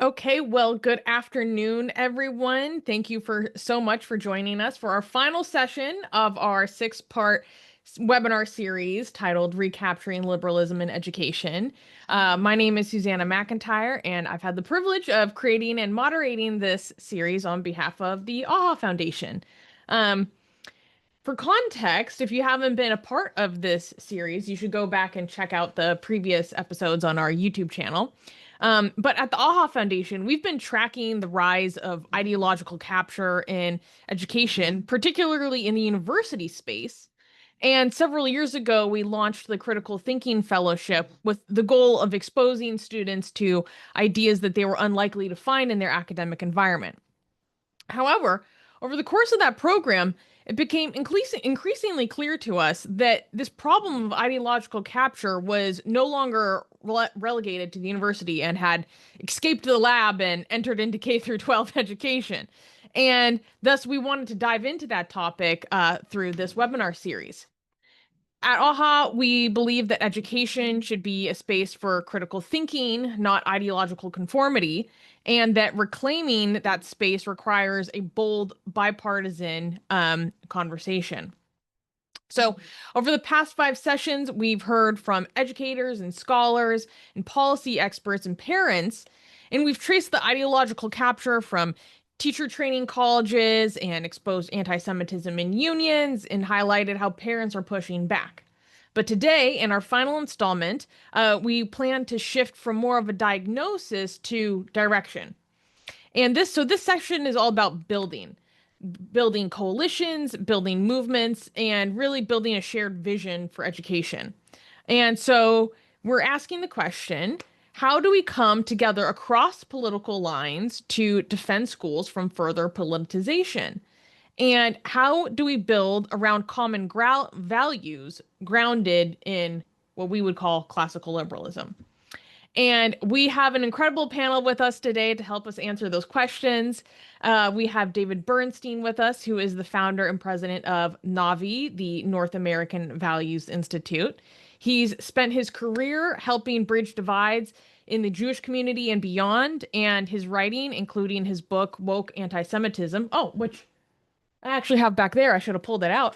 Okay, well, good afternoon, everyone. Thank you for so much for joining us for our final session of our six-part webinar series titled Recapturing Liberalism in Education. My name is Susanna McIntyre, and I've had the privilege of creating and moderating this series on behalf of the AHA Foundation. Um, for context, if you haven't been a part of this series, you should go back and check out the previous episodes on our YouTube channel. But at the AHA Foundation, we've been tracking the rise of ideological capture in education, particularly in the university space. And several years ago, we launched the Critical Thinking Fellowship with the goal of exposing students to ideas that they were unlikely to find in their academic environment. However, over the course of that program, it became increasingly clear to us that this problem of ideological capture was no longer relegated to the university and had escaped the lab and entered into K through 12 education. And thus, we wanted to dive into that topic through this webinar series. At AHA, we believe that education should be a space for critical thinking, not ideological conformity, and that reclaiming that space requires a bold, bipartisan conversation. So, over the past 5 sessions, we've heard from educators and scholars and policy experts and parents, and we've traced the ideological capture from teacher training colleges and exposed anti-Semitism in unions and highlighted how parents are pushing back. But today, in our final installment, we plan to shift from more of a diagnosis to direction. And this section is all about building coalitions, building movements, and really building a shared vision for education. And so we're asking the question, how do we come together across political lines to defend schools from further politicization? And how do we build around common values grounded in what we would call classical liberalism? And we have an incredible panel with us today to help us answer those questions. We have David Bernstein with us, who is the founder and president of NAVI, the North American Values Institute. He's spent his career helping bridge divides in the Jewish community and beyond, and his writing, including his book, Woke Anti-Semitism, which I actually have back there, I should have pulled it out,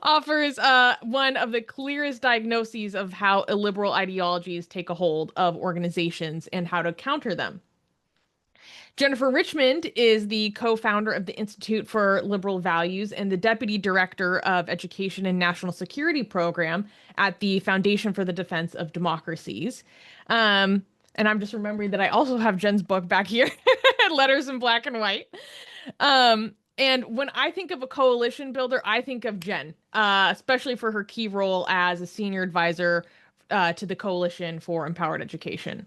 offers one of the clearest diagnoses of how illiberal ideologies take a hold of organizations and how to counter them. Jennifer Richmond is the co-founder of the Institute for Liberal Values and the deputy director of Education and National Security Program at the Foundation for the Defense of Democracies. And I'm just remembering that I also have Jen's book back here, Letters in Black and White. And when I think of a coalition builder, I think of Jen, especially for her key role as a senior advisor to the Coalition for Empowered Education.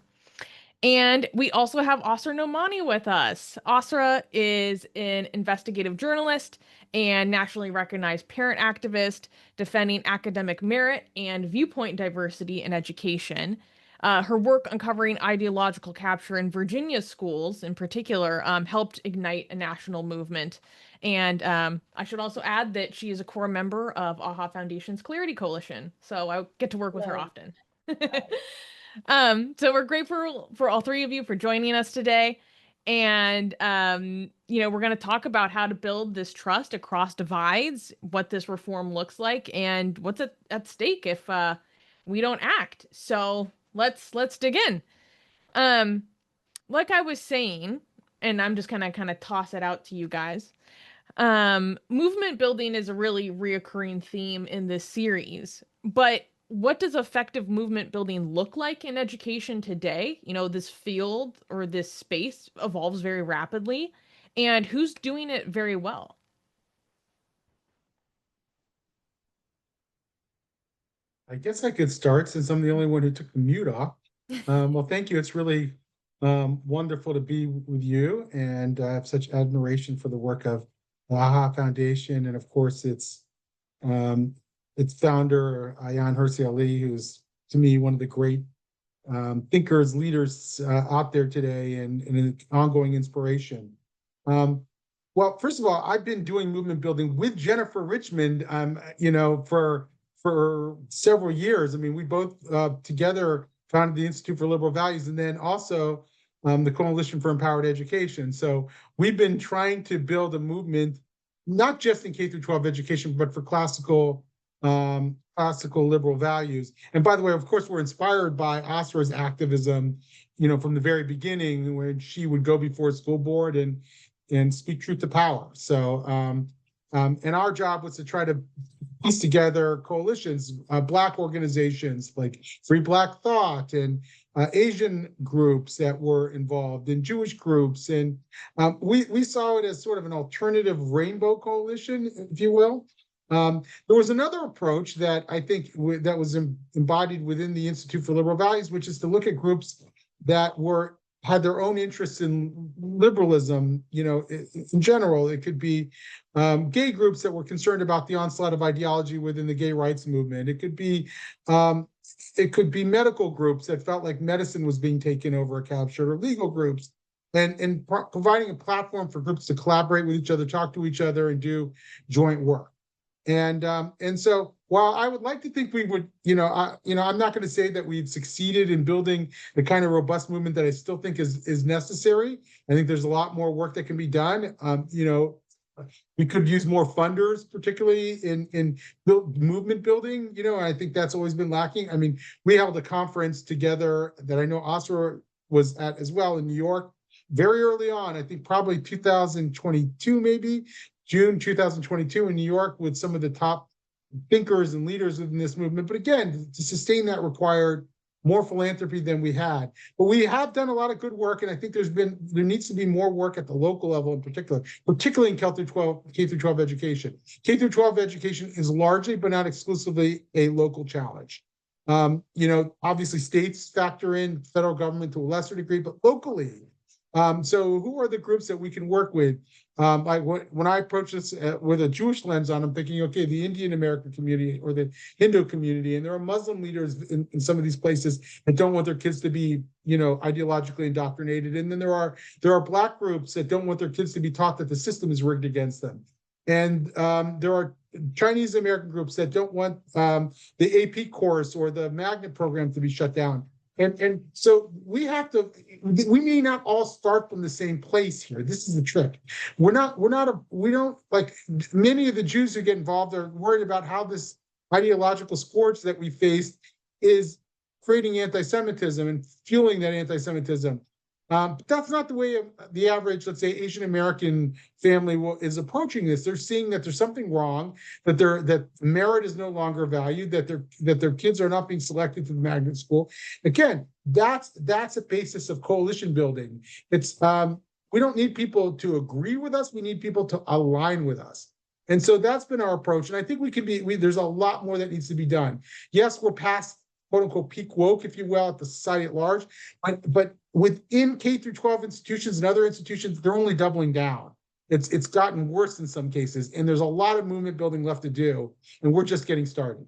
And we also have Asra Nomani with us. Asra is an investigative journalist and nationally recognized parent activist defending academic merit and viewpoint diversity in education. Her work uncovering ideological capture in Virginia schools, in particular, helped ignite a national movement. And I should also add that she is a core member of AHA Foundation's Clarity Coalition, so I get to work with her often. So we're grateful for all three of you for joining us today. And, we're going to talk about how to build this trust across divides, what this reform looks like, and what's at stake if we don't act. So let's dig in. Like I was saying, and I'm just gonna kind of toss it out to you guys. Movement building is a really reoccurring theme in this series, but what does effective movement building look like in education today? This field or this space evolves very rapidly, and who's doing it very well? I guess I could start since I'm the only one who took the mute off. Well, thank you. It's really wonderful to be with you, and I have such admiration for the work of the AHA Foundation, and of course, its founder, Ayaan Hirsi Ali, who's to me one of the great thinkers, leaders out there today, and an ongoing inspiration. Well, first of all, I've been doing movement building with Jennifer Richmond, for several years. I mean, we both together founded the Institute for Liberal Values, and then also the Coalition for Empowered Education. So we've been trying to build a movement, not just in K through 12 education, but for classical liberal values. And by the way, of course, we're inspired by Asra's activism, from the very beginning, when she would go before a school board and speak truth to power. So, and our job was to try to piece together coalitions, Black organizations like Free Black Thought, and Asian groups that were involved, and Jewish groups. And we saw it as sort of an alternative rainbow coalition, if you will. There was another approach that I think that was embodied within the Institute for Liberal Values, which is to look at groups that had their own interests in liberalism. In general, it could be gay groups that were concerned about the onslaught of ideology within the gay rights movement. It could be medical groups that felt like medicine was being taken over or captured, or legal groups, and providing a platform for groups to collaborate with each other, talk to each other, and do joint work. And so while I would like to think we would, I'm not going to say that we've succeeded in building the kind of robust movement that I still think is necessary. I think there's a lot more work that can be done. We could use more funders, particularly in movement building. I think that's always been lacking. I mean, we held a conference together that I know Asra was at as well in New York very early on. I think probably 2022, maybe June 2022 in New York, with some of the top thinkers and leaders within this movement. But again, to sustain that required more philanthropy than we had. But we have done a lot of good work, and I think there needs to be more work at the local level in particular, particularly in K through 12 education. K through 12 education is largely, but not exclusively, a local challenge. Obviously states factor in, federal government to a lesser degree, but locally. So who are the groups that we can work with? When I approach this with a Jewish lens on, I'm thinking, okay, the Indian American community or the Hindu community, and there are Muslim leaders in some of these places that don't want their kids to be, ideologically indoctrinated. And then there are Black groups that don't want their kids to be taught that the system is rigged against them. And there are Chinese American groups that don't want the AP course or the magnet program to be shut down. And so we may not all start from the same place here. This is the trick. We don't, like many of the Jews who get involved, are worried about how this ideological scourge that we face is creating anti-Semitism and fueling that anti-Semitism. But that's not the way the average, let's say, Asian American family is approaching this. They're seeing that there's something wrong, that merit is no longer valued, that their kids are not being selected to the magnet school. Again, that's a basis of coalition building. It's we don't need people to agree with us. We need people to align with us. And so that's been our approach. And I think there's a lot more that needs to be done. Yes, we're past quote unquote peak woke, if you will, at the society at large. But within K through 12 institutions and other institutions, they're only doubling down. It's gotten worse in some cases, and there's a lot of movement building left to do, and we're just getting started.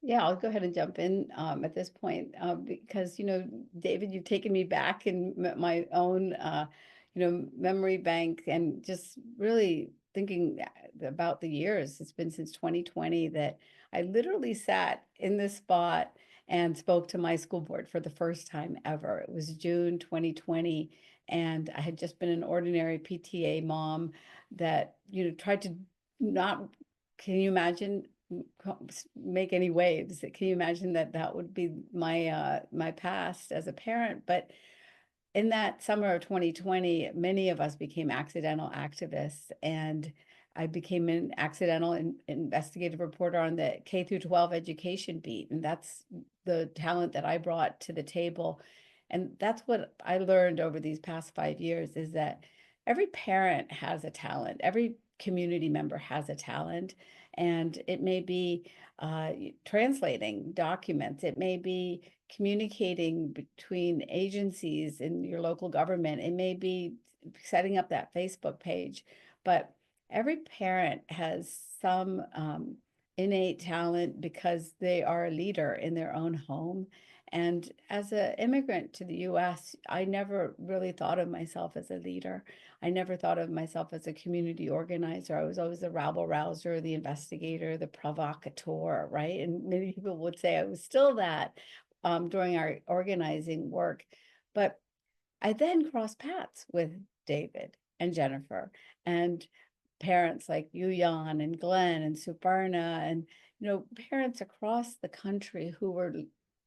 Yeah, I'll go ahead and jump in at this point because, David, you've taken me back in my own, memory bank, and just really thinking about the years. It's been since 2020 that I literally sat in this spot and spoke to my school board for the first time ever. It was June 2020, and I had just been an ordinary PTA mom that, tried to not, can you imagine, make any waves? Can you imagine that would be my my past as a parent? But in that summer of 2020, many of us became accidental activists, and I became an accidental investigative reporter on the K through 12 education beat. And that's the talent that I brought to the table. And that's what I learned over these past 5 years, is that every parent has a talent. Every community member has a talent. And it may be translating documents. It may be communicating between agencies in your local government. It may be setting up that Facebook page. But every parent has some innate talent because they are a leader in their own home. And as an immigrant to the US, I never really thought of myself as a leader. I never thought of myself as a community organizer. I was always the rabble rouser, the investigator, the provocateur, right? And many people would say I was still that during our organizing work. But I then crossed paths with David and Jennifer and parents like Yu Yan and Glenn and Suparna and, parents across the country who were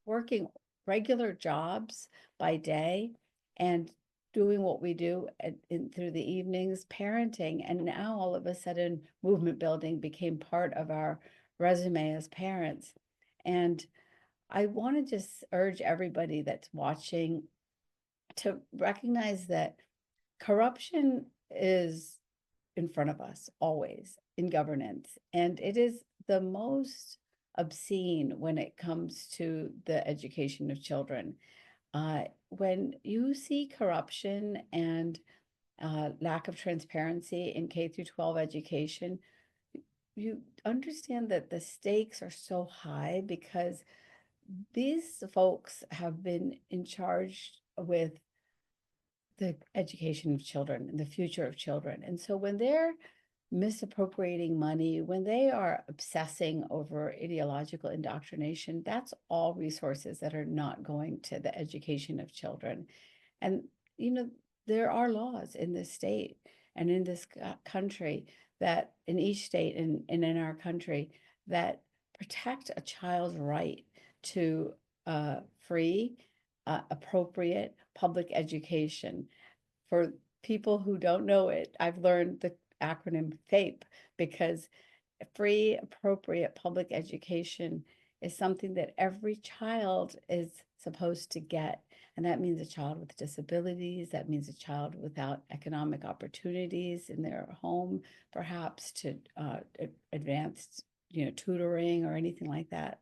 working regular jobs by day and doing what we do through the evenings, parenting. And now all of a sudden, movement building became part of our resume as parents. And I want to just urge everybody that's watching to recognize that corruption is in front of us always in governance. And it is the most obscene when it comes to the education of children. When you see corruption and lack of transparency in K through 12 education, you understand that the stakes are so high because these folks have been in charge with the education of children and the future of children. And so when they're misappropriating money, when they are obsessing over ideological indoctrination, that's all resources that are not going to the education of children. And, there are laws in this state and in this country that in each state and in our country that protect a child's right to free, appropriate public education. For people who don't know it, I've learned the acronym FAPE because free, appropriate public education is something that every child is supposed to get. And that means a child with disabilities, that means a child without economic opportunities in their home, perhaps to advanced, tutoring or anything like that.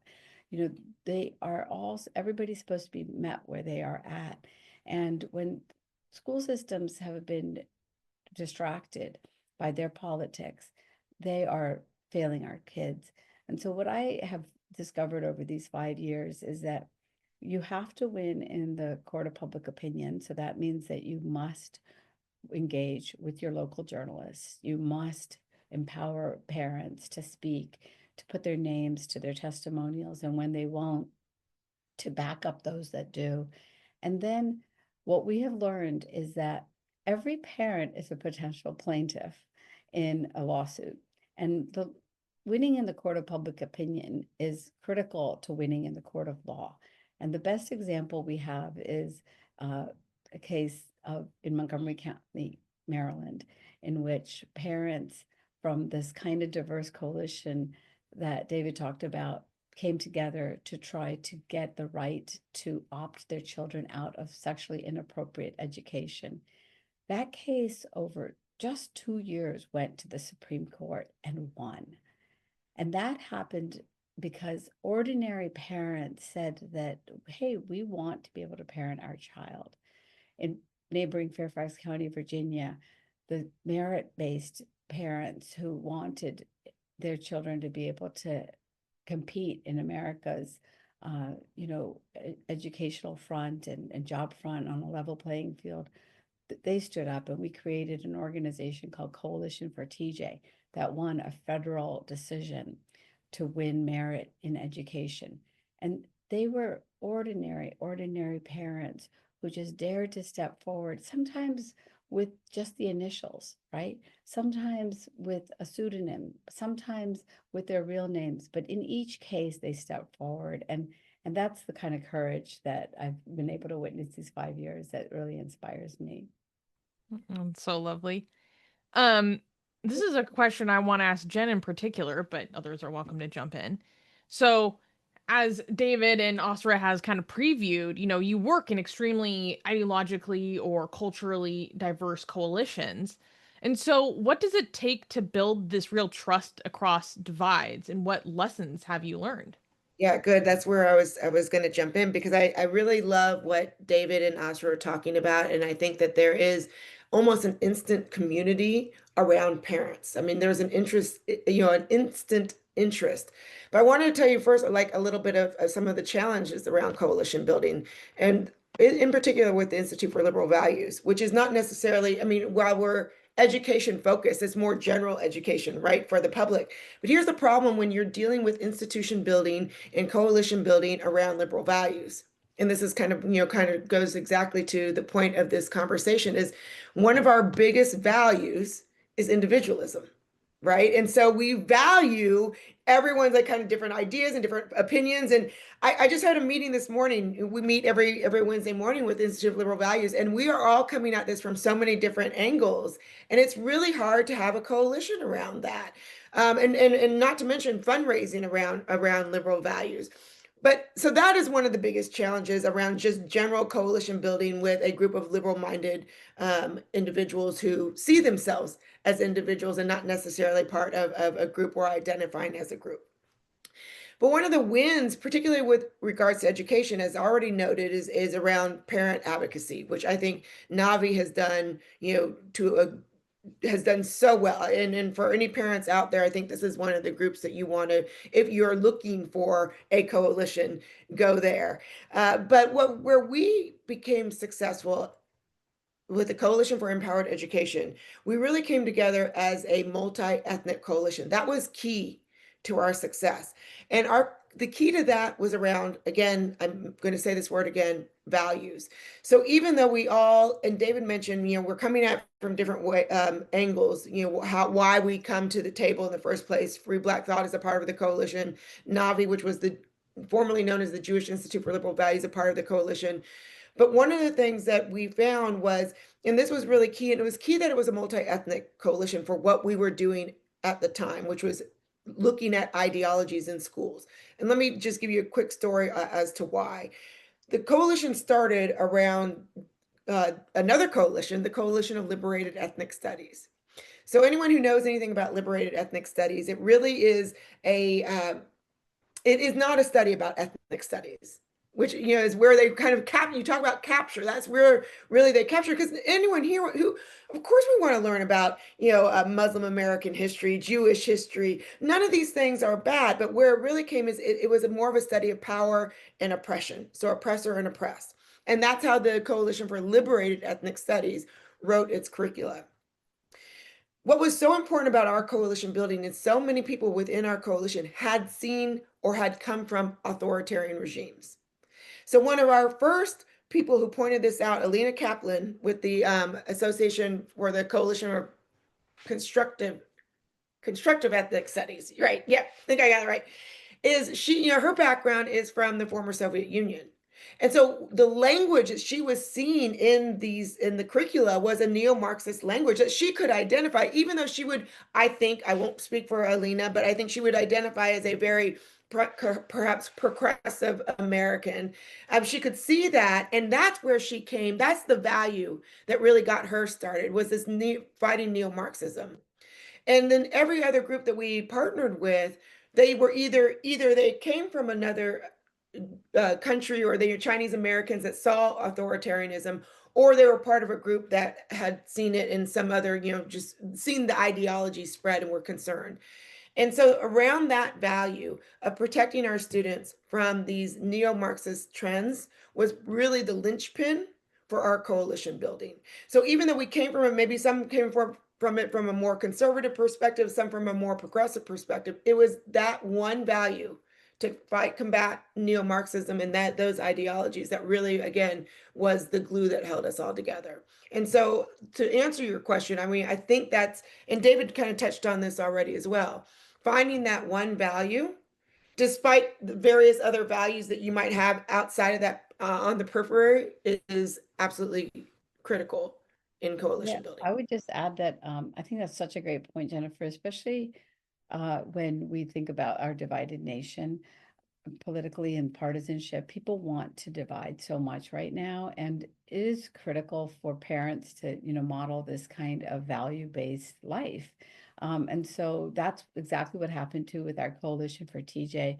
They are all, everybody's supposed to be met where they are at. And when school systems have been distracted by their politics, they are failing our kids. And so what I have discovered over these 5 years is that you have to win in the court of public opinion. So that means that you must engage with your local journalists. You must empower parents to speak, to put their names to their testimonials, and when they won't, to back up those that do. And then what we have learned is that every parent is a potential plaintiff in a lawsuit. And the winning in the court of public opinion is critical to winning in the court of law. And the best example we have is a case in Montgomery County, Maryland, in which parents from this kind of diverse coalition that David talked about came together to try to get the right to opt their children out of sexually inappropriate education. That case over just 2 years went to the Supreme Court and won. And that happened because ordinary parents said that, hey, we want to be able to parent our child. In neighboring Fairfax County, Virginia, the merit-based parents who wanted their children to be able to compete in America's, educational front and job front on a level playing field, they stood up, and we created an organization called Coalition for TJ that won a federal decision to win merit in education. And they were ordinary parents who just dared to step forward, sometimes with just the initials, right? Sometimes with a pseudonym, sometimes with their real names, but in each case they stepped forward. And that's the kind of courage that I've been able to witness these 5 years that really inspires me. So lovely. This is a question I want to ask Jen in particular, but others are welcome to jump in. So, as David and Osra has kind of previewed, you work in extremely ideologically or culturally diverse coalitions. And so, what does it take to build this real trust across divides, and what lessons have you learned? Yeah, good. That's where I was going to jump in because I really love what David and Asra are talking about. And I think that there is almost an instant community around parents. I mean, there's an interest, an instant interest. But I wanted to tell you first, like a little bit of some of the challenges around coalition building. And in particular with the Institute for Liberal Values, which is not necessarily, I mean, while we're education focused, it's more general education, right, for the public. But here's the problem when you're dealing with institution building and coalition building around liberal values. and this is kind of goes exactly to the point of this conversation, is one of our biggest values is individualism, right? And so we value everyone's like kind of different ideas and different opinions. And I just had a meeting this morning. We meet every Wednesday morning with Institute of Liberal Values, and we are all coming at this from so many different angles. And it's really hard to have a coalition around that. And not to mention fundraising around liberal values. But so that is one of the biggest challenges around just general coalition building with a group of liberal-minded individuals who see themselves as individuals and not necessarily part of a group or identifying as a group. But one of the wins, particularly with regards to education, as already noted, is around parent advocacy, which I think Navi has done, has done so well. And for any parents out there, I think this is one of the groups that you want to, if you're looking for a coalition, go there. But where we became successful with the Coalition for Empowered Education, we really came together as a multi-ethnic coalition. That was key to our success. And the key to that was around, again, I'm going to say this word again, values. So even though we all, and David mentioned, we're coming at from different angles, why we come to the table in the first place. Free Black Thought is a part of the coalition. Navi, which was formerly known as the Jewish Institute for Liberal Values, a part of the coalition. But one of the things that we found was, and this was really key, and it was key that it was a multi-ethnic coalition for what we were doing at the time, which was looking at ideologies in schools. And let me just give you a quick story as to why. The coalition started around another coalition, the Coalition of Liberated Ethnic Studies. So anyone who knows anything about liberated ethnic studies, it really is it is not a study about ethnic studies, which is where they kind of you talk about capture. That's where really they capture, because anyone here who, of course, we want to learn about Muslim American history, Jewish history. None of these things are bad, but where it really came is it was more of a study of power and oppression, so oppressor and oppressed. And that's how the Coalition for Liberated Ethnic Studies wrote its curricula. What was so important about our coalition building is so many people within our coalition had seen or had come from authoritarian regimes. So one of our first people who pointed this out, Alina Kaplan with the Association for the Coalition of Constructive Ethnic Studies, right? Yeah, I think I got it right. Is she, her background is from the former Soviet Union. And so the language that she was seeing in the curricula was a neo-Marxist language that she could identify, even though she would, I won't speak for Alina, but I think she would identify as a very perhaps progressive American. She could see that, and that's where she came. That's the value that really got her started, was this fighting neo-Marxism. And then every other group that we partnered with, they were either they came from another country, or they were Chinese Americans that saw authoritarianism, or they were part of a group that had seen it in some other, just seen the ideology spread and were concerned. And so around that value of protecting our students from these neo-Marxist trends was really the linchpin for our coalition building. So even though we came from it, maybe some came from it from a more conservative perspective, some from a more progressive perspective, it was that one value to combat neo-Marxism and those ideologies that really, again, was the glue that held us all together. And so to answer your question, I mean, I think that's, and David kind of touched on this already as well, finding that one value, despite the various other values that you might have outside of that on the periphery, is absolutely critical in coalition building. I would just add that I think that's such a great point, Jennifer, especially when we think about our divided nation politically and partisanship. People want to divide so much right now, and it is critical for parents to model this kind of value-based life. And so that's exactly what happened too with our Coalition for TJ.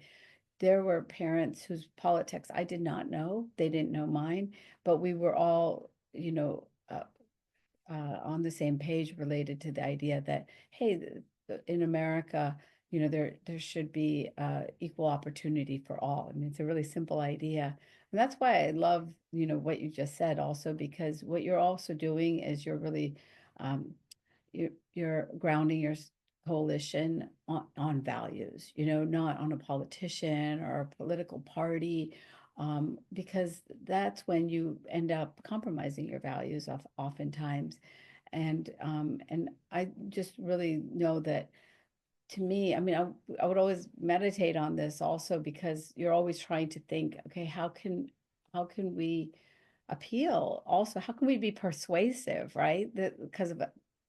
There were parents whose politics I did not know. They didn't know mine, but we were all on the same page related to the idea that, hey, in America, there should be equal opportunity for all. I mean, it's a really simple idea. And that's why I love, what you just said also, because what you're also doing is you're really, you're grounding your coalition on values, not on a politician or a political party. because that's when you end up compromising your values oftentimes. And I just really know that, to me, I mean, I would always meditate on this also, because you're always trying to think, okay, how can we appeal? Also, how can we be persuasive, right? Because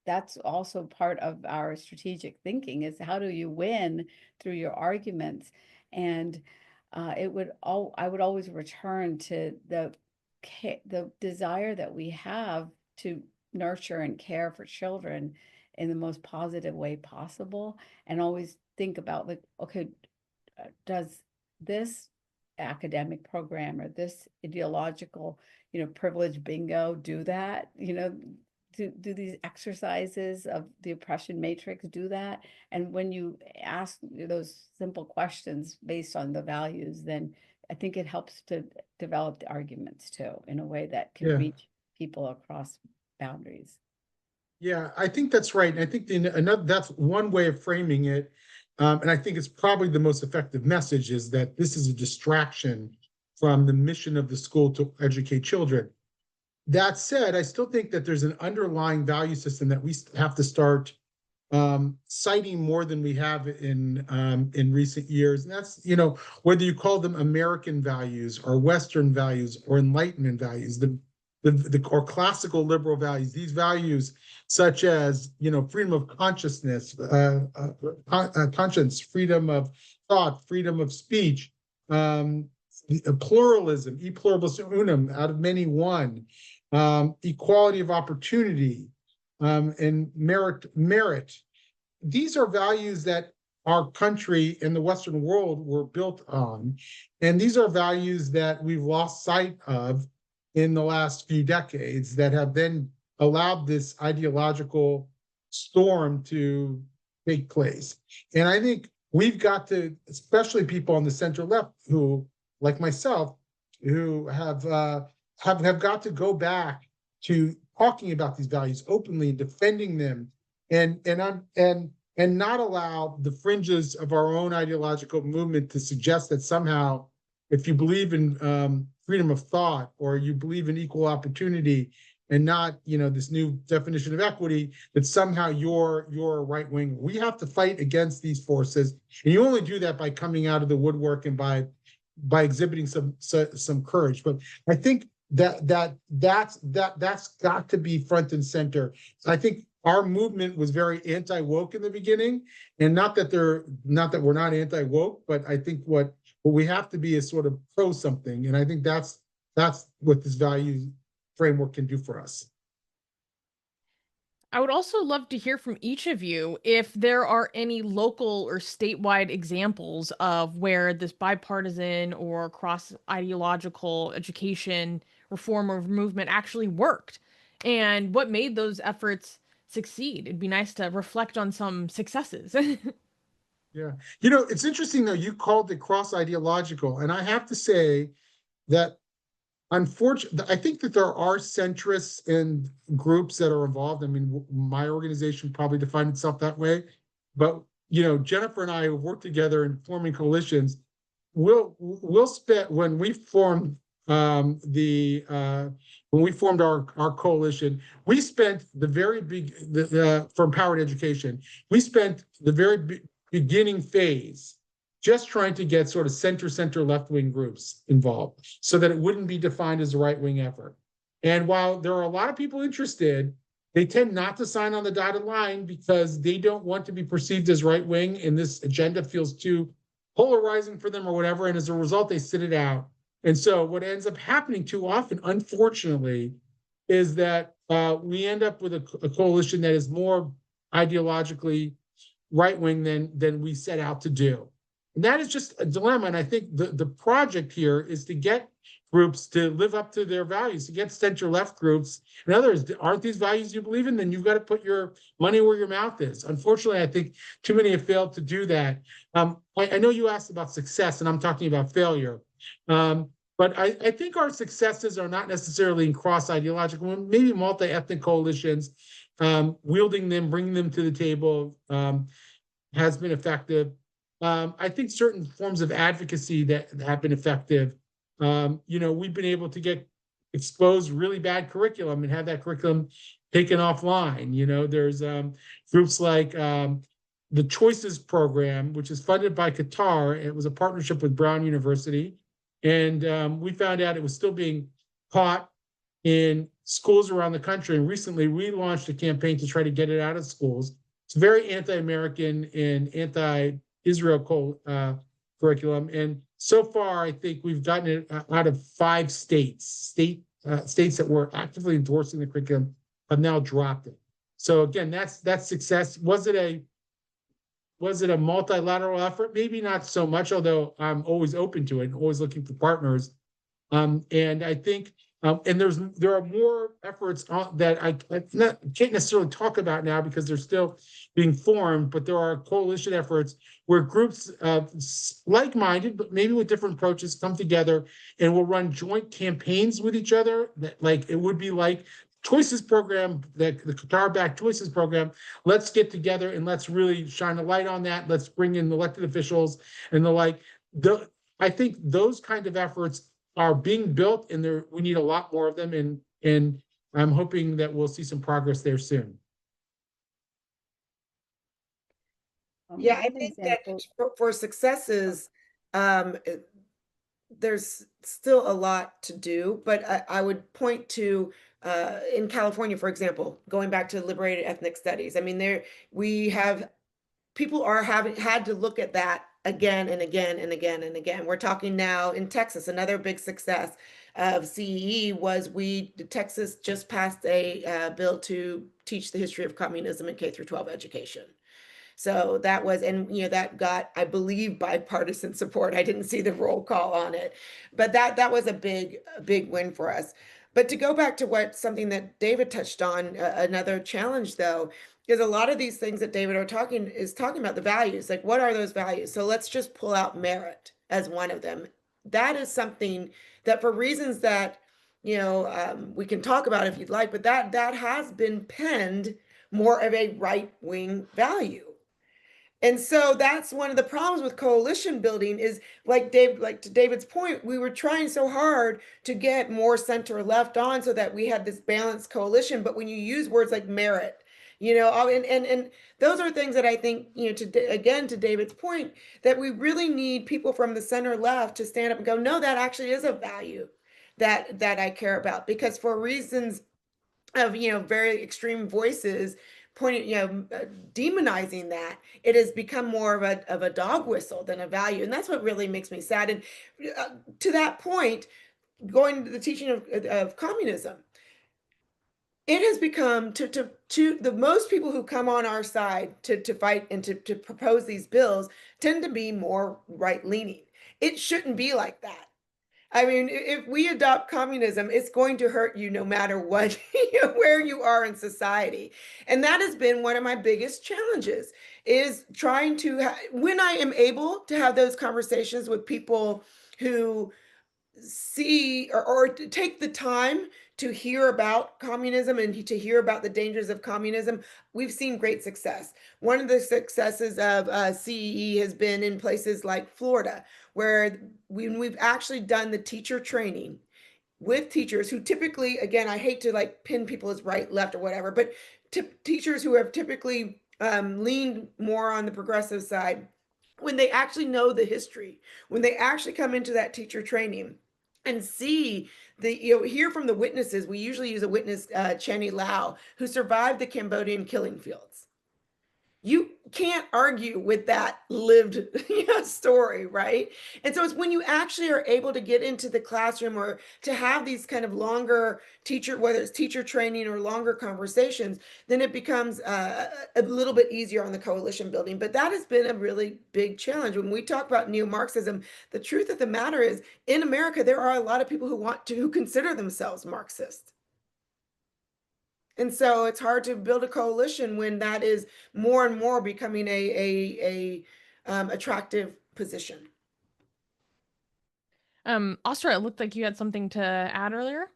that's also part of our strategic thinking, is how do you win through your arguments? And I would always return to the desire that we have to nurture and care for children in the most positive way possible, and always think about, like, okay, does this academic program or this ideological, privilege bingo do that? Do these exercises of the oppression matrix do that? And when you ask those simple questions based on the values, then I think it helps to develop the arguments too, in a way that can Yeah. reach people across boundaries. Yeah, I think that's right. And I think that's one way of framing it. And I think it's probably the most effective message, is that this is a distraction from the mission of the school to educate children. That said, I still think that there's an underlying value system that we have to start citing more than we have in recent years. And that's, whether you call them American values or Western values or Enlightenment values, the core classical liberal values, these values such as, freedom of consciousness, conscience, freedom of thought, freedom of speech, pluralism, e pluribus unum, out of many one, equality of opportunity, and merit. These are values that our country and the Western world were built on. And these are values that we've lost sight of in the last few decades, that have then allowed this ideological storm to take place. And I think we've got to, especially people on the center left, who, like myself, who have got to go back to talking about these values openly and defending them, and not allow the fringes of our own ideological movement to suggest that somehow, if you believe in freedom of thought, or you believe in equal opportunity, and not, this new definition of equity, that somehow you're a right wing. We have to fight against these forces, and you only do that by coming out of the woodwork and by exhibiting some courage. But I think that's got to be front and center. I think our movement was very anti-woke in the beginning, and not that we're not anti-woke, but I think what we have to be is sort of pro something. And I think that's what this value framework can do for us. I would also love to hear from each of you if there are any local or statewide examples of where this bipartisan or cross-ideological education reform or movement actually worked, and what made those efforts succeed. It'd be nice to reflect on some successes. Yeah. It's interesting, though, you called it cross-ideological, and I have to say that, unfortunately, I think that there are centrists and groups that are involved. I mean, my organization probably defined itself that way, but Jennifer and I have worked together in forming coalitions. We'll spend, when we formed our coalition, we spent the very for empowered education, we spent the very beginning phase just trying to get sort of center left-wing groups involved, so that it wouldn't be defined as a right-wing effort. And while there are a lot of people interested, they tend not to sign on the dotted line because they don't want to be perceived as right-wing, and this agenda feels too polarizing for them or whatever. And as a result, they sit it out. And so what ends up happening too often, unfortunately, is that we end up with a coalition that is more ideologically right-wing than we set out to do. And that is just a dilemma. And I think the project here is to get groups to live up to their values, to get center-left groups. In other words, aren't these values you believe in? Then you've got to put your money where your mouth is. Unfortunately, I think too many have failed to do that. I know you asked about success, and I'm talking about failure. But I think our successes are not necessarily in cross-ideological, maybe multi-ethnic coalitions. Wielding them, bringing them to the table has been effective. I think certain forms of advocacy that have been effective. we've been able to get exposed really bad curriculum and have that curriculum taken offline. There's groups like the Choices program, which is funded by Qatar. It was a partnership with Brown University. And we found out it was still being taught in schools around the country. And recently we launched a campaign to try to get it out of schools. It's very anti-American and anti-Israel curriculum. And so far, I think we've gotten it out of 5 states that were actively endorsing the curriculum have now dropped it. So again, that's success. Was it a multilateral effort? Maybe not so much, although I'm always open to it and always looking for partners. And I think, and there are more efforts that I can't necessarily talk about now because they're still being formed, but there are coalition efforts where groups like-minded, but maybe with different approaches, come together and will run joint campaigns with each other. That, like, it would be like Choices program, the Qatar-backed Choices program. Let's get together and let's really shine a light on that. Let's bring in elected officials and the like. I think those kind of efforts are being built, and we need a lot more of them. And I'm hoping that we'll see some progress there soon. Yeah, I One think example, that for successes, there's still a lot to do, but I would point to in California, for example, going back to liberated ethnic studies. I mean, people are having had to look at that again and again and again and again. We're talking now in Texas. Another big success of CEE was Texas just passed a bill to teach the history of communism in K-12 education. So that was, and that got, I believe, bipartisan support. I didn't see the roll call on it, but that was a big win for us. But to go back to something that David touched on, another challenge though, is a lot of these things that David is talking about the values. Like, what are those values? So let's just pull out merit as one of them. That is something that, for reasons that we can talk about if you'd like, but that has been penned more of a right-wing value. And so that's one of the problems with coalition building is, like to David's point, we were trying so hard to get more center left on so that we had this balanced coalition. But when you use words like merit, and those are things that I think, to David's point, that we really need people from the center left to stand up and go, no, that actually is a value that I care about, because for reasons of, very extreme voices pointing, demonizing that, it has become more of a dog whistle than a value. And that's what really makes me sad. And to that point, going to the teaching of communism, it has become to the most people who come on our side to fight and to propose these bills tend to be more right-leaning. It shouldn't be like that. I mean, if we adopt communism, it's going to hurt you no matter what, where you are in society. And that has been one of my biggest challenges, is trying to, when I am able to have those conversations with people who see or take the time to hear about communism and to hear about the dangers of communism, we've seen great success. One of the successes of CEE has been in places like Florida, where we've actually done the teacher training with teachers who typically, again, I hate to like pin people as right, left, or whatever, but teachers who have typically leaned more on the progressive side, when they actually know the history, when they actually come into that teacher training and see hear from the witnesses. We usually use a witness, Chenny Lau, who survived the Cambodian killing fields. You can't argue with that lived story, right? And so it's when you actually are able to get into the classroom or to have these kind of longer whether it's teacher training or longer conversations, then it becomes a little bit easier on the coalition building. But that has been a really big challenge. When we talk about neo-Marxism, the truth of the matter is, in America, there are a lot of people who consider themselves Marxist. And so it's hard to build a coalition when that is more and more becoming a attractive position. Astra, it looked like you had something to add earlier.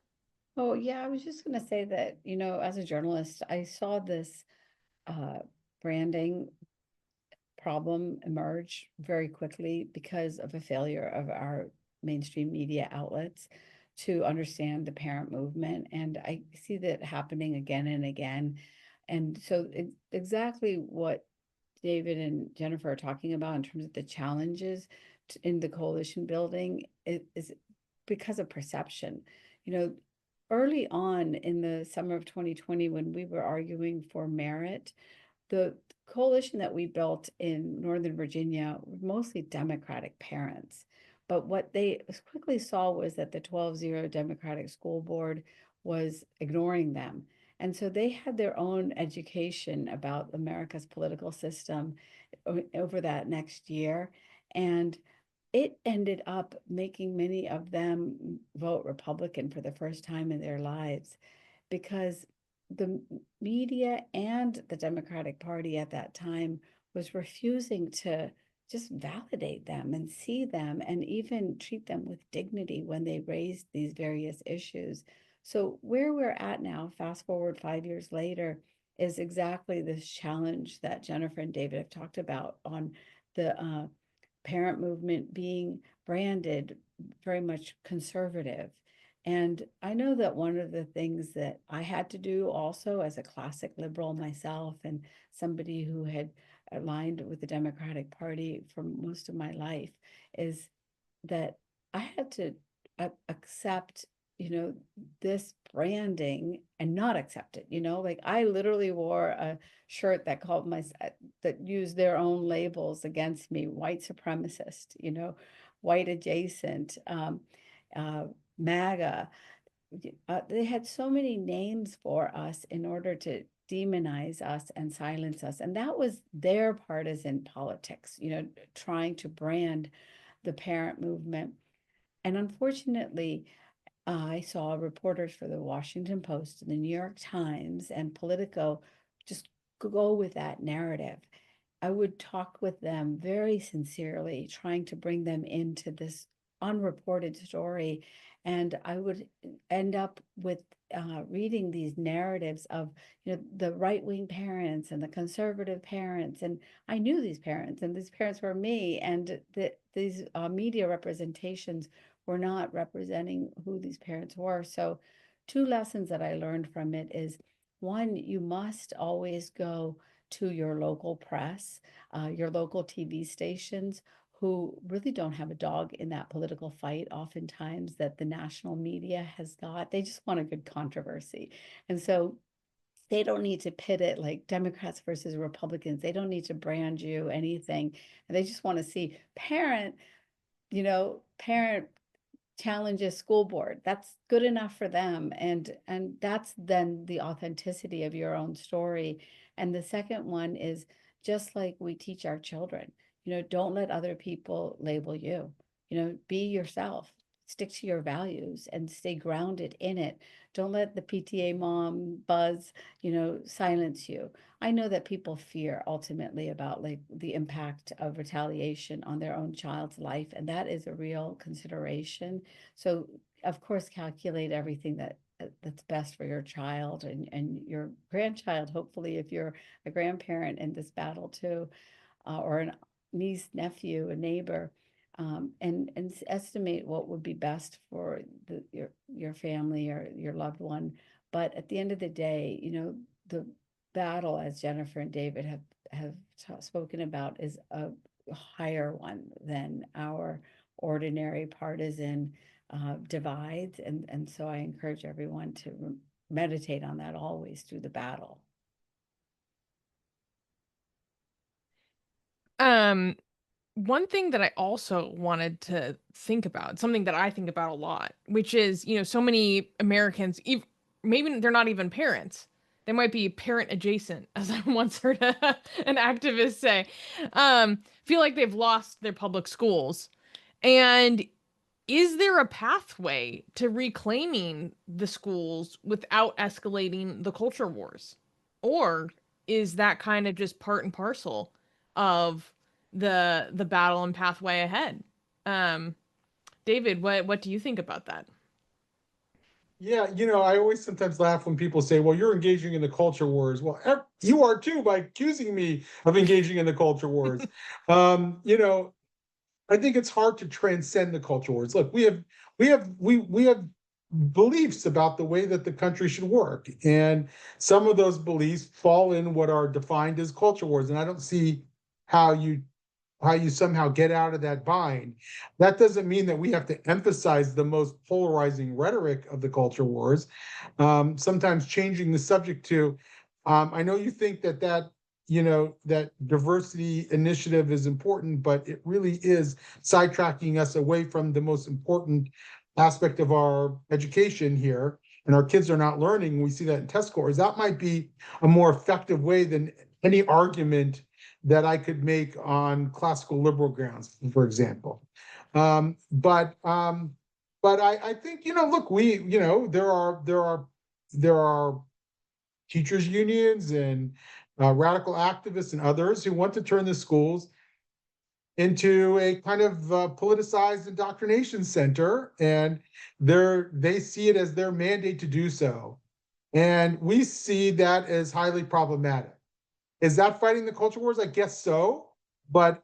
Oh, yeah, I was just going to say that, as a journalist, I saw this branding problem emerge very quickly because of a failure of our mainstream media outlets to understand the parent movement. And I see that happening again and again. And so it's exactly what David and Jennifer are talking about in terms of the challenges in the coalition building is because of perception. You know, early on in the summer of 2020, when we were arguing for merit, the coalition that we built in Northern Virginia were mostly Democratic parents. But what they quickly saw was that the 12-0 Democratic school board was ignoring them. And so they had their own education about America's political system over that next year. And it ended up making many of them vote Republican for the first time in their lives, because the media and the Democratic Party at that time was refusing to just validate them and see them and even treat them with dignity when they raised these various issues. So where we're at now, fast forward 5 years later, is exactly this challenge that Jennifer and David have talked about on the parent movement being branded very much conservative. And I know that one of the things that I had to do also as a classic liberal myself and somebody who had aligned with the Democratic Party for most of my life is that I had to accept, this branding and not accept it, like I literally wore a shirt that that used their own labels against me, white supremacist, white adjacent, MAGA. They had so many names for us in order to demonize us and silence us. And that was their partisan politics, trying to brand the parent movement. And unfortunately, I saw reporters for the Washington Post and the New York Times and Politico just go with that narrative. I would talk with them very sincerely, trying to bring them into this unreported story. And I would end up with reading these narratives of, the right-wing parents and the conservative parents. And I knew these parents, and these parents were me. And these media representations were not representing who these parents were. So 2 lessons that I learned from it is, one, you must always go to your local press, your local TV stations, who really don't have a dog in that political fight oftentimes that the national media has got. They just want a good controversy. And so they don't need to pit it like Democrats versus Republicans. They don't need to brand you anything. And they just want to see parent challenges school board. That's good enough for them. And that's then the authenticity of your own story. And the second one is, just like we teach our children, don't let other people label you, be yourself, stick to your values and stay grounded in it. Don't let the PTA mom buzz, silence you. I know that people fear ultimately about like the impact of retaliation on their own child's life, and that is a real consideration. So of course, calculate everything that's best for your child and your grandchild, hopefully, if you're a grandparent in this battle too, or a niece, nephew, a neighbor, and estimate what would be best for your family or your loved one. But at the end of the day, the battle, as Jennifer and David have spoken about, is a higher one than our ordinary partisan divides. And so I encourage everyone to meditate on that always through the battle. One thing that I also wanted to think about, something that I think about a lot, which is, so many Americans, maybe they're not even parents. They might be parent adjacent, as I once heard an activist say, feel like they've lost their public schools. And is there a pathway to reclaiming the schools without escalating the culture wars? Or is that kind of just part and parcel of the battle and pathway ahead? David, what do you think about that? Yeah, I always sometimes laugh when people say, well, you're engaging in the culture wars. Well, you are too, by accusing me of engaging in the culture wars. You know, I think it's hard to transcend the culture wars. Look, we have beliefs about the way that the country should work, and some of those beliefs fall in what are defined as culture wars. And I don't see how you somehow get out of that bind. That doesn't mean that we have to emphasize the most polarizing rhetoric of the culture wars. Sometimes changing the subject to, I know you think that diversity initiative is important, but it really is sidetracking us away from the most important aspect of our education here. And our kids are not learning. We see that in test scores. That might be a more effective way than any argument that I could make on classical liberal grounds, for example. But I think, look, there are teachers unions and radical activists and others who want to turn the schools into a kind of politicized indoctrination center, and they see it as their mandate to do so. And we see that as highly problematic. Is that fighting the culture wars? I guess so. But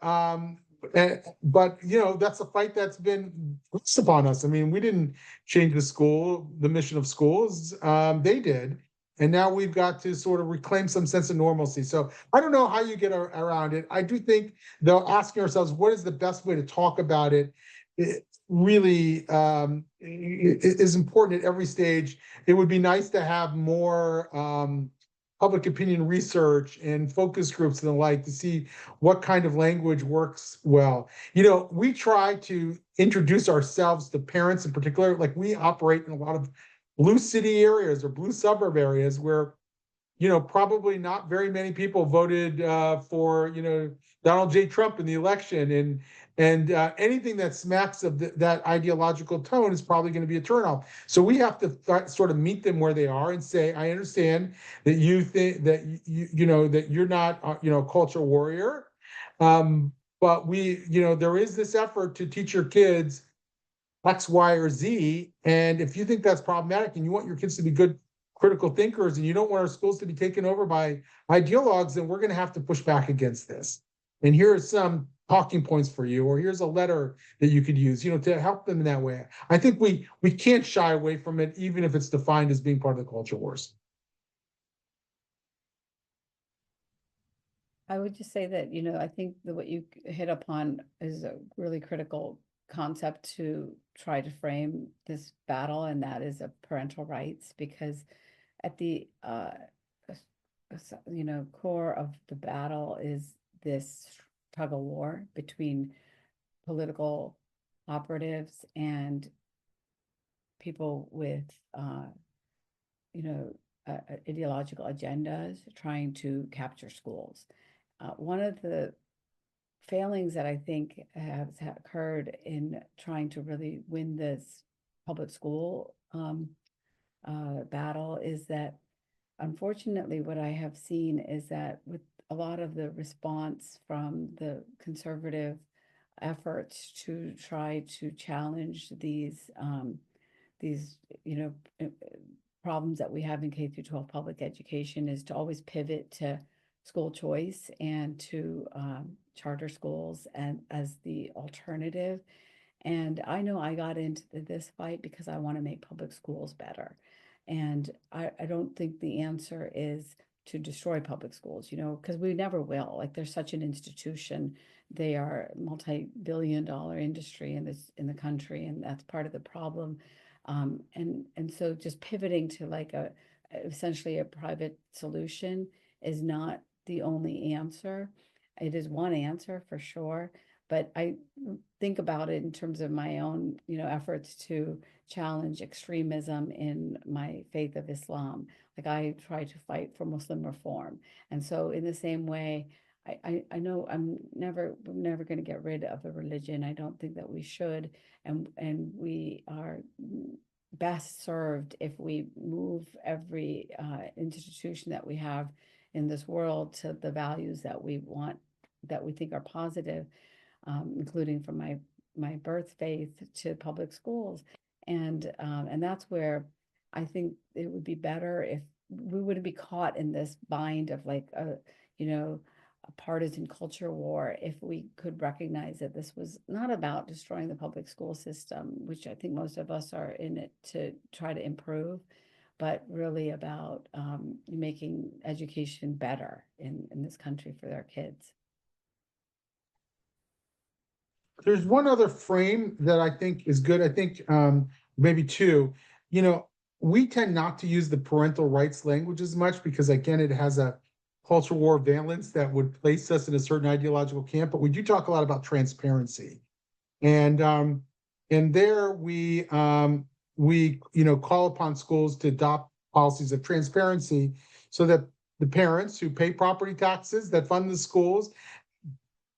that's a fight that's been forced upon us. I mean, we didn't change the mission of schools. They did. And now we've got to sort of reclaim some sense of normalcy. So I don't know how you get around it. I do think, though, asking ourselves what is the best way to talk about it, really is important at every stage. It would be nice to have more public opinion research and focus groups and the like to see what kind of language works well. We try to introduce ourselves to parents in particular. Like, we operate in a lot of blue city areas or blue suburb areas where, probably not very many people voted for, Donald J. Trump in the election. And anything that smacks of that ideological tone is probably going to be a turnoff. So we have to sort of meet them where they are and say, I understand that you think that that you're not a culture warrior, but there is this effort to teach your kids X, Y, or Z. And if you think that's problematic and you want your kids to be good critical thinkers and you don't want our schools to be taken over by ideologues, then we're going to have to push back against this. And here are some talking points for you, or here's a letter that you could use, to help them in that way. I think we can't shy away from it, even if it's defined as being part of the culture wars. I would just say that, I think that what you hit upon is a really critical concept to try to frame this battle, and that is of parental rights, because at the core of the battle is this tug of war between political operatives and people with ideological agendas trying to capture schools. One of the failings that I think has occurred in trying to really win this public school battle is that, unfortunately, what I have seen is that with a lot of the response from the conservative efforts to try to challenge these problems that we have in K-12 public education is to always pivot to school choice and to charter schools and as the alternative. And I know I got into this fight because I want to make public schools better. And I don't think the answer is to destroy public schools, because we never will. Like, they're such an institution. They are a multi-billion-dollar industry in the country, and that's part of the problem. And so just pivoting to essentially a private solution is not the only answer. It is one answer for sure, but I think about it in terms of my own, efforts to challenge extremism in my faith of Islam. Like, I try to fight for Muslim reform. And so in the same way, I know we're never going to get rid of the religion. I don't think that we should. And we are best served if we move every institution that we have in this world to the values that we want, that we think are positive, including from my birth faith to public schools. And that's where I think it would be better if we wouldn't be caught in this bind of a partisan culture war if we could recognize that this was not about destroying the public school system, which I think most of us are in it to try to improve, but really about making education better in this country for their kids. There's one other frame that I think is good. I think maybe two. You know, we tend not to use the parental rights language as much because, again, it has a culture war valence that would place us in a certain ideological camp. But we do talk a lot about transparency, and there we call upon schools to adopt policies of transparency so that the parents who pay property taxes that fund the schools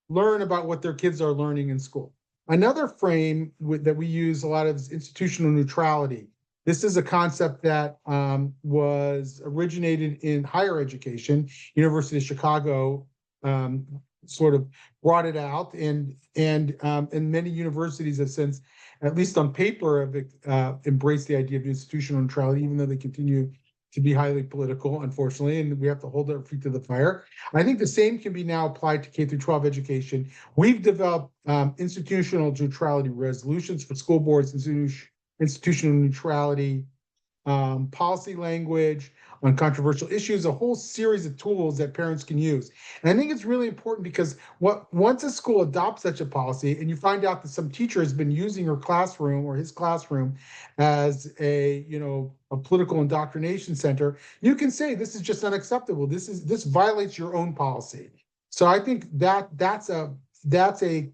learn about what their kids are learning in school. Another frame that we use a lot of is institutional neutrality. This is a concept that was originated in higher education. University of Chicago sort of brought it out, and many universities have since, at least on paper, have embraced the idea of institutional neutrality, even though they continue to be highly political, unfortunately, and we have to hold our feet to the fire. I think the same can be now applied to K through 12 education. We've developed institutional neutrality resolutions for school boards, institutional neutrality policy language on controversial issues, a whole series of tools that parents can use. And I think it's really important because once a school adopts such a policy and you find out that some teacher has been using her classroom or his classroom as a political indoctrination center, you can say this is just unacceptable. This violates your own policy. So I think that's a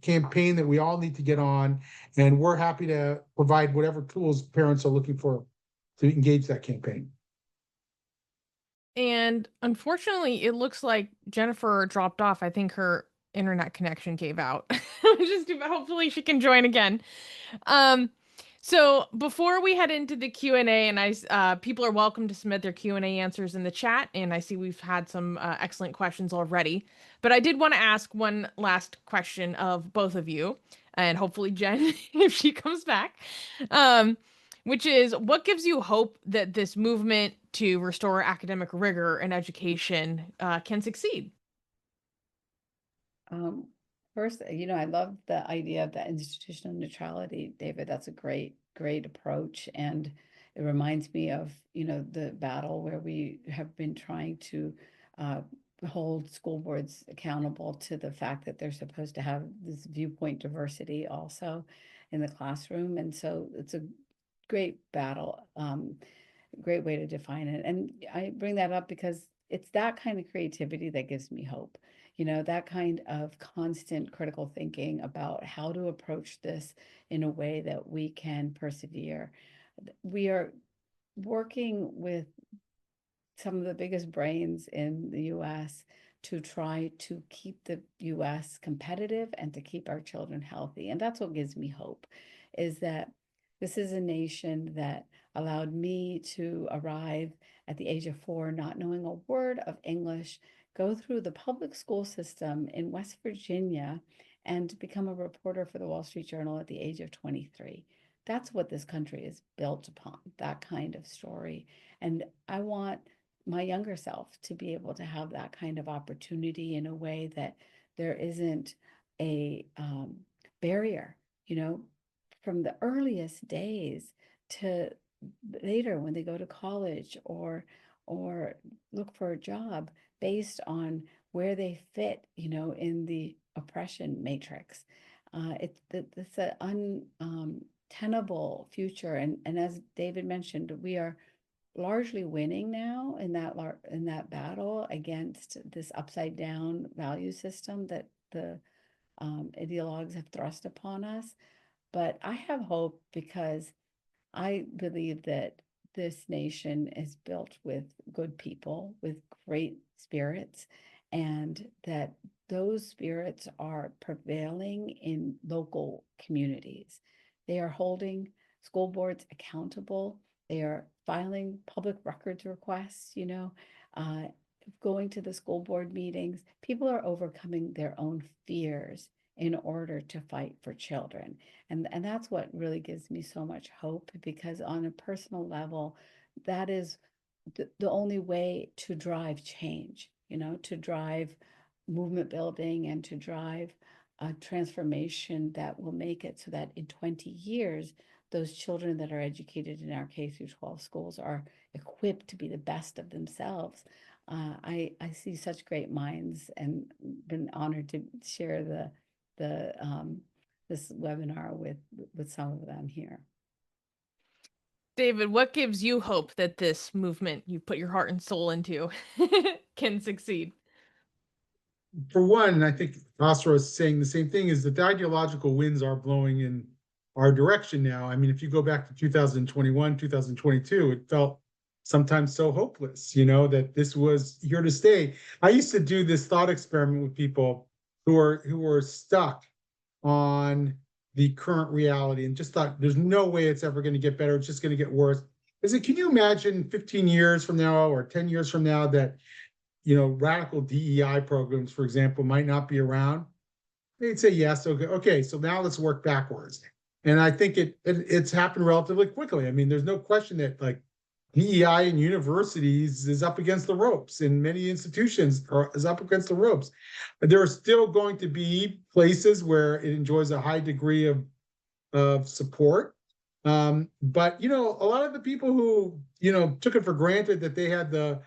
campaign that we all need to get on, and we're happy to provide whatever tools parents are looking for to engage that campaign. And unfortunately, it looks like Jennifer dropped off. I think her internet connection gave out. Hopefully she can join again. So before we head into the Q&A, and people are welcome to submit their Q&A answers in the chat, and I see we've had some excellent questions already. But I did want to ask one last question of both of you, and hopefully Jen, if she comes back, which is, what gives you hope that this movement to restore academic rigor in education can succeed? First, I love the idea of the institutional neutrality, David. That's a great approach. And it reminds me of, the battle where we have been trying to hold school boards accountable to the fact that they're supposed to have this viewpoint diversity also in the classroom. And so it's a great battle, great way to define it. And I bring that up because it's that kind of creativity that gives me hope. That kind of constant critical thinking about how to approach this in a way that we can persevere. We are working with some of the biggest brains in the US to try to keep the US competitive and to keep our children healthy. And that's what gives me hope, is that this is a nation that allowed me to arrive at the age of 4, not knowing a word of English, go through the public school system in West Virginia, and become a reporter for the Wall Street Journal at the age of 23. That's what this country is built upon, that kind of story. And I want my younger self to be able to have that kind of opportunity in a way that there isn't a barrier, from the earliest days to later when they go to college or look for a job based on where they fit, in the oppression matrix. It's an untenable future. And as David mentioned, we are largely winning now in that battle against this upside down value system that the ideologues have thrust upon us. But I have hope because I believe that this nation is built with good people, with great spirits, and that those spirits are prevailing in local communities. They are holding school boards accountable. They are filing public records requests, going to the school board meetings. People are overcoming their own fears in order to fight for children. And that's what really gives me so much hope, because on a personal level, that is the only way to drive change, to drive movement building and to drive a transformation that will make it so that in 20 years, those children that are educated in our K through 12 schools are equipped to be the best of themselves. I see such great minds and been honored to share this webinar with some of them here. David, what gives you hope that this movement you put your heart and soul into can succeed? For one, and I think Asra is saying the same thing, is that the ideological winds are blowing in our direction now. I mean, if you go back to 2021, 2022, it felt sometimes so hopeless, that this was here to stay. I used to do this thought experiment with people who were stuck on the current reality and just thought there's no way it's ever going to get better. It's just going to get worse. Can you imagine 15 years from now or 10 years from now that radical DEI programs, for example, might not be around? They'd say yes. Okay. So now let's work backwards. And I think it's happened relatively quickly. I mean, there's no question that DEI in universities is up against the ropes, and many institutions is up against the ropes. There are still going to be places where it enjoys a high degree of support. But a lot of the people who took it for granted that they had the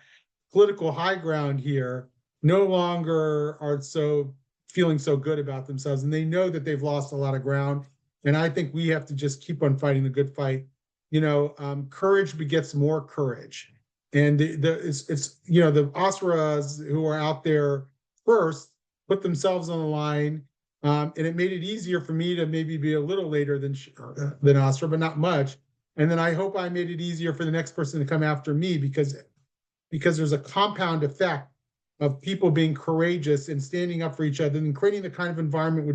political high ground here no longer are feeling so good about themselves, and they know that they've lost a lot of ground. And I think we have to just keep on fighting the good fight. Courage begets more courage, and the Asuras who are out there first put themselves on the line, and it made it easier for me to maybe be a little later than Asra, but not much. And then I hope I made it easier for the next person to come after me, because there's a compound effect of people being courageous and standing up for each other and creating the kind of environment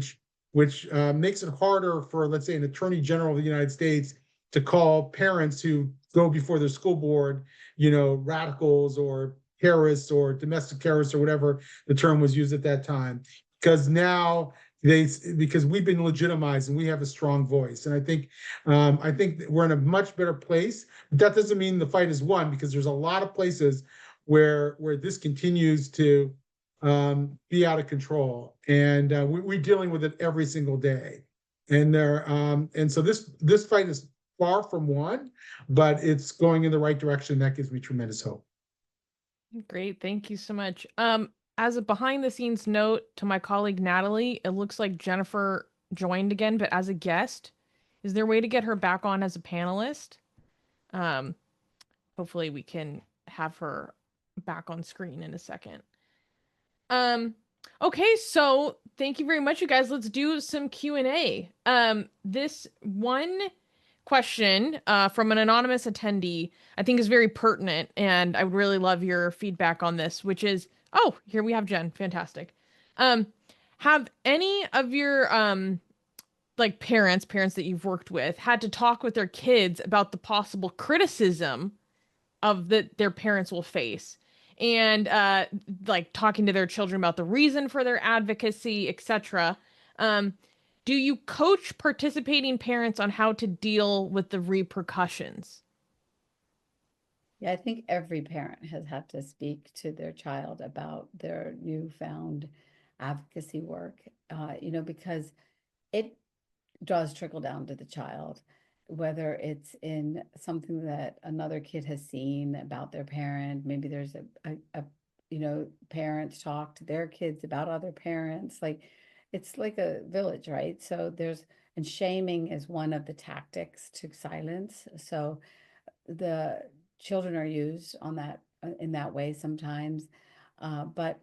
which makes it harder for, let's say, an attorney general of the United States to call parents who go before their school board, radicals or terrorists or domestic terrorists or whatever the term was used at that time, because now because we've been legitimized and we have a strong voice. And I think we're in a much better place. But that doesn't mean the fight is won, because there's a lot of places where this continues to be out of control, and we're dealing with it every single day. And so this fight is far from won, but it's going in the right direction. That gives me tremendous hope. Great, thank you so much. As a behind the scenes note to my colleague Natalie, it looks like Jennifer joined again, but as a guest. Is there a way to get her back on as a panelist? Hopefully we can have her back on screen in a second. Okay, so thank you very much, you guys. Let's do some Q&A. This one question from an anonymous attendee I think is very pertinent, and I would really love your feedback on this, which is, oh, here we have Jen. Fantastic. Have any of your parents that you've worked with had to talk with their kids about the possible criticism of that their parents will face, and talking to their children about the reason for their advocacy, etc.? Do you coach participating parents on how to deal with the repercussions? Yeah, I think every parent has had to speak to their child about their newfound advocacy work, because it does trickle down to the child, whether it's in something that another kid has seen about their parent. Maybe there's a parents talk to their kids about other parents. It's like a village, right? So and shaming is one of the tactics to silence. So the children are used in that way sometimes. But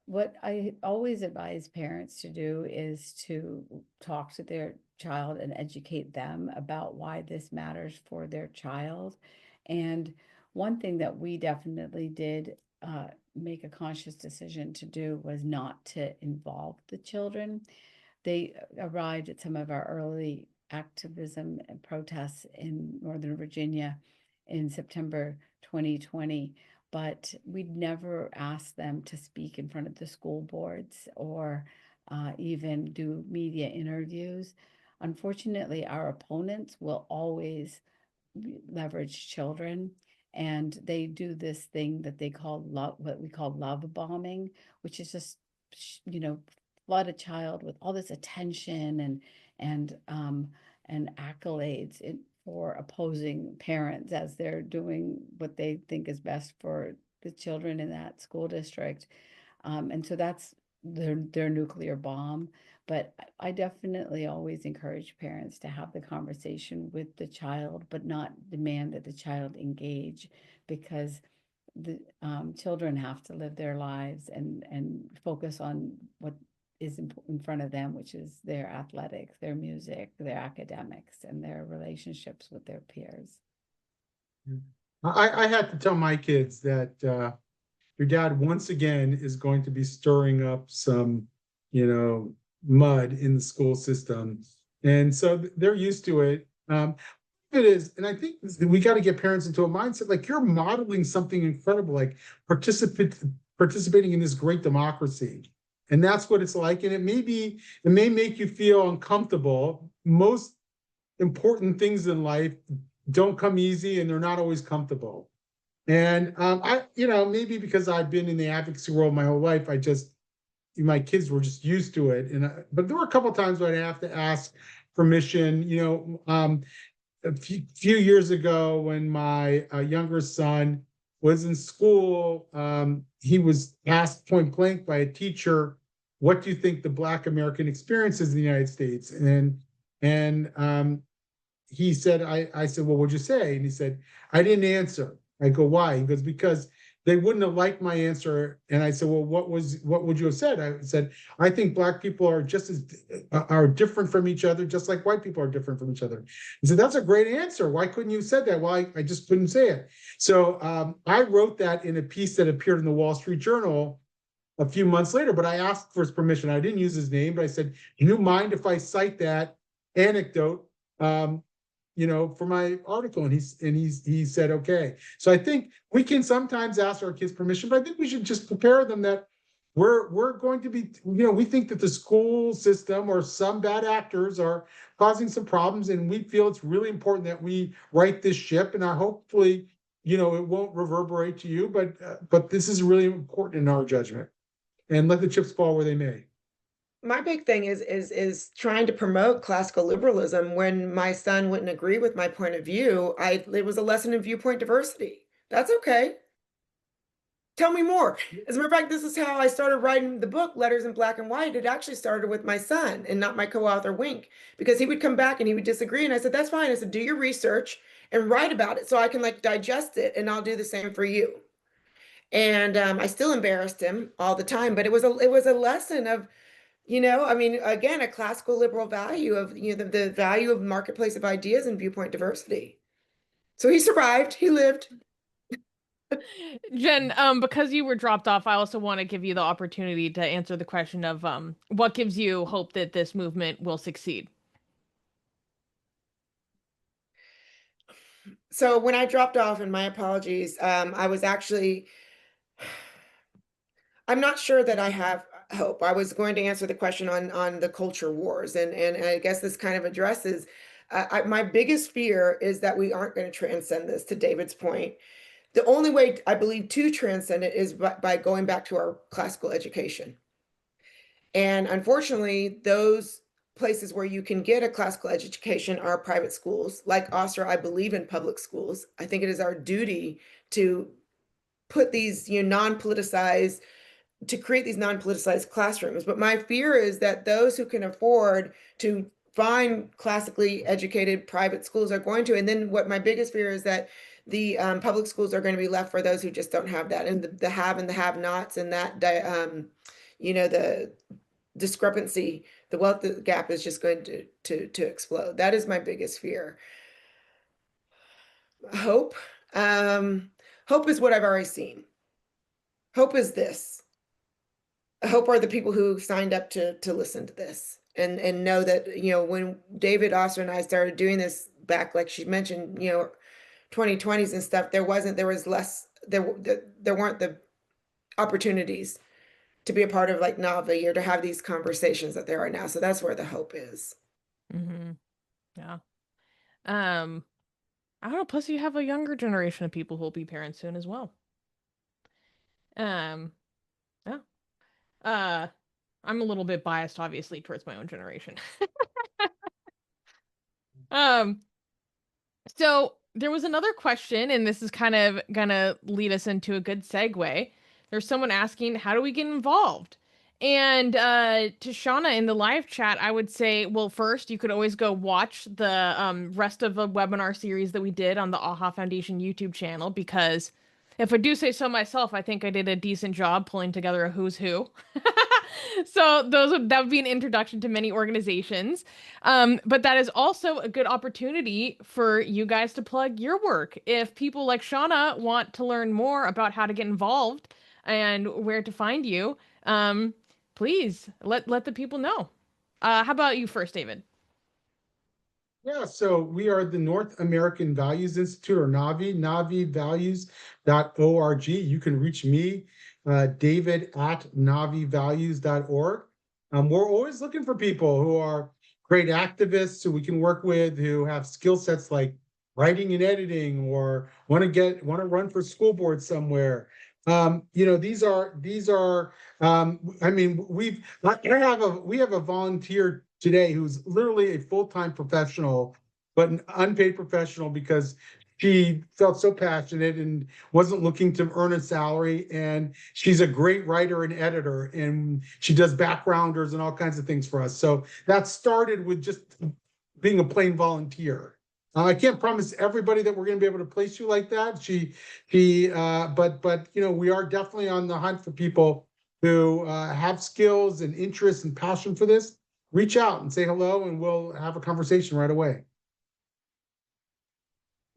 what I always advise parents to do is to talk to their child and educate them about why this matters for their child. And one thing that we definitely did make a conscious decision to do was not to involve the children. They arrived at some of our early activism and protests in Northern Virginia in September 2020, but we'd never asked them to speak in front of the school boards or even do media interviews. Unfortunately, our opponents will always leverage children, and they do this thing that they call what we call love bombing, which is just flood a child with all this attention and accolades for opposing parents as they're doing what they think is best for the children in that school district. And so that's their nuclear bomb. But I definitely always encourage parents to have the conversation with the child, but not demand that the child engage, because the children have to live their lives and focus on what is in front of them, which is their athletics, their music, their academics, and their relationships with their peers. I had to tell my kids that your dad once again is going to be stirring up some, mud in the school system. And so they're used to it. It is, and I think we got to get parents into a mindset like you're modeling something incredible, like participating in this great democracy. And that's what it's like. And it may make you feel uncomfortable. Most important things in life don't come easy and they're not always comfortable. And maybe because I've been in the advocacy world my whole life, my kids were just used to it. But there were a couple of times when I have to ask permission. A few years ago, when my younger son was in school, he was asked point blank by a teacher, "What do you think the Black American experience is in the United States?" And he said, I said, "Well, what'd you say?" And he said, "I didn't answer." I go, "Why?" He goes, "Because they wouldn't have liked my answer." And I said, "Well, what would you have said?" I said, "I think Black people are are different from each other, just like white people are different from each other." He said, "That's a great answer. Why couldn't you have said that?" "Well, I just couldn't say it." So I wrote that in a piece that appeared in the Wall Street Journal a few months later, but I asked for his permission. I didn't use his name, but I said, "Do you mind if I cite that anecdote for my article?" And he said, "Okay." So I think we can sometimes ask our kids permission, but I think we should just prepare them that we're going to be, we think that the school system or some bad actors are causing some problems, and we feel it's really important that we right this ship. And hopefully, it won't reverberate to you, but this is really important in our judgment. And let the chips fall where they may. My big thing is trying to promote classical liberalism when my son wouldn't agree with my point of view. It was a lesson in viewpoint diversity. That's okay. Tell me more. As a matter of fact, this is how I started writing the book, Letters in Black and White. It actually started with my son and not my co-author, Wink, because he would come back and he would disagree. And I said, "That's fine." I said, "Do your research and write about it so I can digest it, and I'll do the same for you." And I still embarrassed him all the time, but it was a lesson of, again, a classical liberal value of, the value of marketplace of ideas and viewpoint diversity. So he survived, he lived. Jen, because you were dropped off, I also want to give you the opportunity to answer the question of what gives you hope that this movement will succeed. So when I dropped off, and my apologies, I was actually, I'm not sure that I have hope. I was going to answer the question on the culture wars, and I guess this kind of addresses my biggest fear is that we aren't going to transcend this, to David's point. The only way I believe to transcend it is by going back to our classical education. And unfortunately, those places where you can get a classical education are private schools. Like Oscar, I believe in public schools. I think it is our duty to put these, non-politicized, to create these non-politicized classrooms. But my fear is that those who can afford to find classically educated private schools are going to, and then what my biggest fear is that the public schools are going to be left for those who just don't have that, and the have and the have-nots, and that the discrepancy, the wealth gap is just going to explode. That is my biggest fear. Hope. Hope is what I've already seen. Hope is this. Hope are the people who signed up to listen to this and know that, when David, Oster, and I started doing this back, like she mentioned, 2020s and stuff, there weren't the opportunities to be a part of like Navi or to have these conversations that there are now. So that's where the hope is. Mm-hmm. Yeah. I don't know. Plus, you have a younger generation of people who will be parents soon as well. Um, yeah. I'm a little bit biased, obviously, towards my own generation. Um, so there was another question, and this is kind of gonna lead us into a good segue. There's someone asking, how do we get involved? And to Shauna in the live chat, I would say, well, first, you could always go watch the rest of the webinar series that we did on the AHA Foundation YouTube channel, because if I do say so myself, I think I did a decent job pulling together a who's who. So that would be an introduction to many organizations. But that is also a good opportunity for you guys to plug your work. If people like Shauna want to learn more about how to get involved and where to find you, please let the people know. How about you first, David? Yeah, so we are the North American Values Institute, or NAVI, navivalues.org. You can reach me, David at navivalues.org. We're always looking for people who are great activists who we can work with, who have skill sets like writing and editing, or want to run for school board somewhere. These are I mean, we have a volunteer today who's literally a full-time professional, but an unpaid professional, because she felt so passionate and wasn't looking to earn a salary. And she's a great writer and editor, and she does backgrounders and all kinds of things for us. So that started with just being a plain volunteer. I can't promise everybody that we're going to be able to place you like that. But we are definitely on the hunt for people who have skills and interests and passion for this. Reach out and say hello, and we'll have a conversation right away.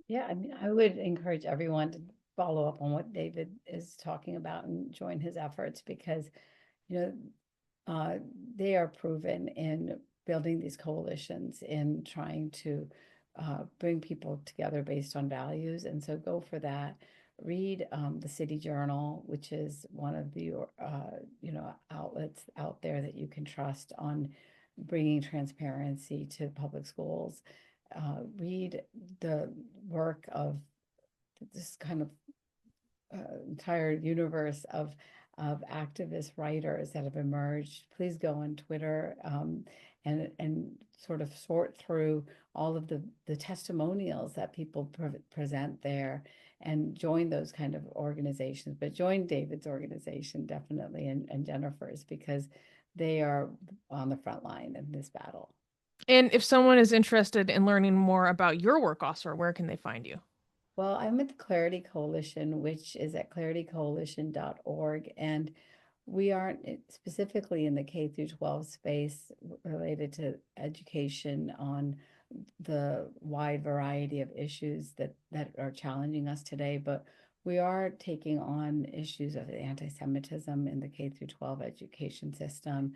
Yeah, I mean, I would encourage everyone to follow up on what David is talking about and join his efforts, because, they are proven in building these coalitions, in trying to bring people together based on values. And so go for that. Read the City Journal, which is one of the outlets out there that you can trust on bringing transparency to public schools. Read the work of this kind of entire universe of activist writers that have emerged. Please go on Twitter and sort of sort through all of the testimonials that people present there, and join those kind of organizations. But join David's organization, definitely, and Jennifer's, because they are on the front line in this battle. And if someone is interested in learning more about your work, Oscar, where can they find you? Well, I'm with the Clarity Coalition, which is at claritycoalition.org. And we aren't specifically in the K-12 space related to education on the wide variety of issues that are challenging us today, but we are taking on issues of anti-Semitism in the K-12 education system.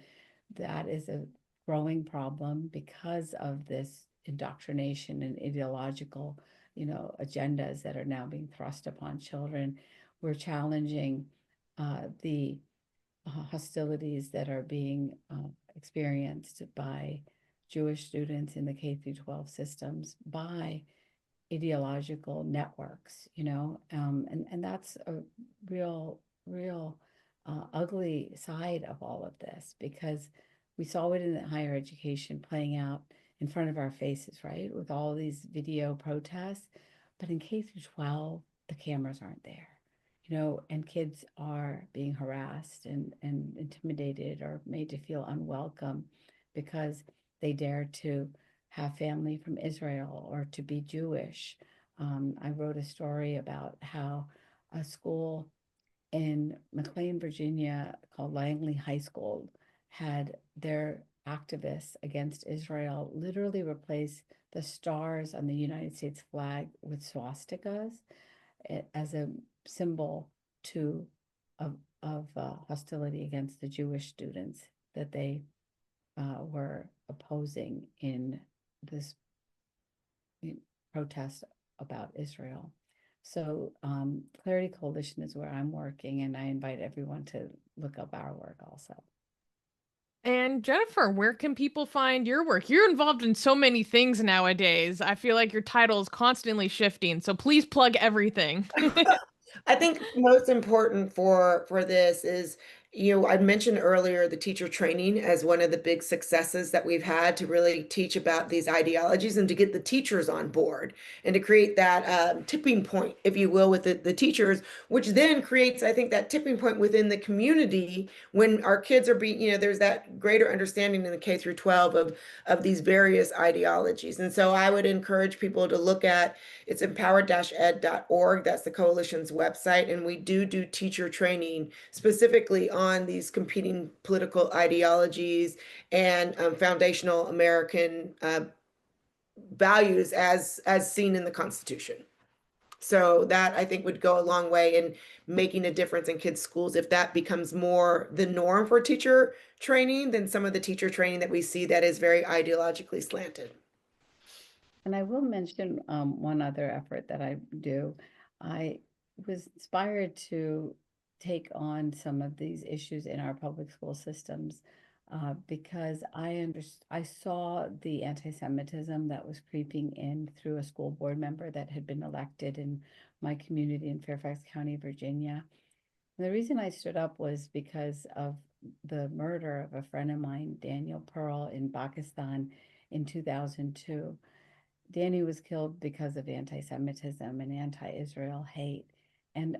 That is a growing problem because of this indoctrination and ideological agendas that are now being thrust upon children. We're challenging the hostilities that are being experienced by Jewish students in the K-12 systems by ideological networks, and that's a real ugly side of all of this, because we saw it in higher education playing out in front of our faces, right? With all these video protests. But in K-12, the cameras aren't there, and kids are being harassed and intimidated or made to feel unwelcome because they dare to have family from Israel or to be Jewish. I wrote a story about how a school in McLean, Virginia, called Langley High School, had their activists against Israel literally replace the stars on the United States flag with swastikas as a symbol of hostility against the Jewish students that they were opposing in this protest about Israel. So Clarity Coalition is where I'm working, and I invite everyone to look up our work also. And Jennifer, where can people find your work? You're involved in so many things nowadays. I feel like your title is constantly shifting, so please plug everything. I think most important for this I mentioned earlier the teacher training as one of the big successes that we've had to really teach about these ideologies and to get the teachers on board and to create that tipping point, if you will, with the teachers, which then creates, I think, that tipping point within the community when our kids are being, there's that greater understanding in the K through 12 of these various ideologies. And so I would encourage people to look at, it's empowered-ed.org. That's the coalition's website. And we do teacher training specifically on these competing political ideologies and foundational American values as seen in the Constitution. So that, I think, would go a long way in making a difference in kids' schools if that becomes more the norm for teacher training than some of the teacher training that we see that is very ideologically slanted. And I will mention one other effort that I do. I was inspired to take on some of these issues in our public school systems because I saw the anti-Semitism that was creeping in through a school board member that had been elected in my community in Fairfax County, Virginia. And the reason I stood up was because of the murder of a friend of mine, Daniel Pearl, in Pakistan in 2002. Danny was killed because of anti-Semitism and anti-Israel hate. And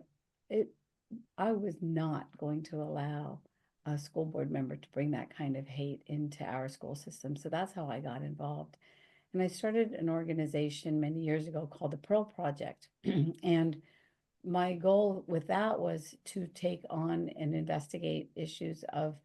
I was not going to allow a school board member to bring that kind of hate into our school system. So that's how I got involved. And I started an organization many years ago called the Pearl Project. And my goal with that was to take on and investigate issues of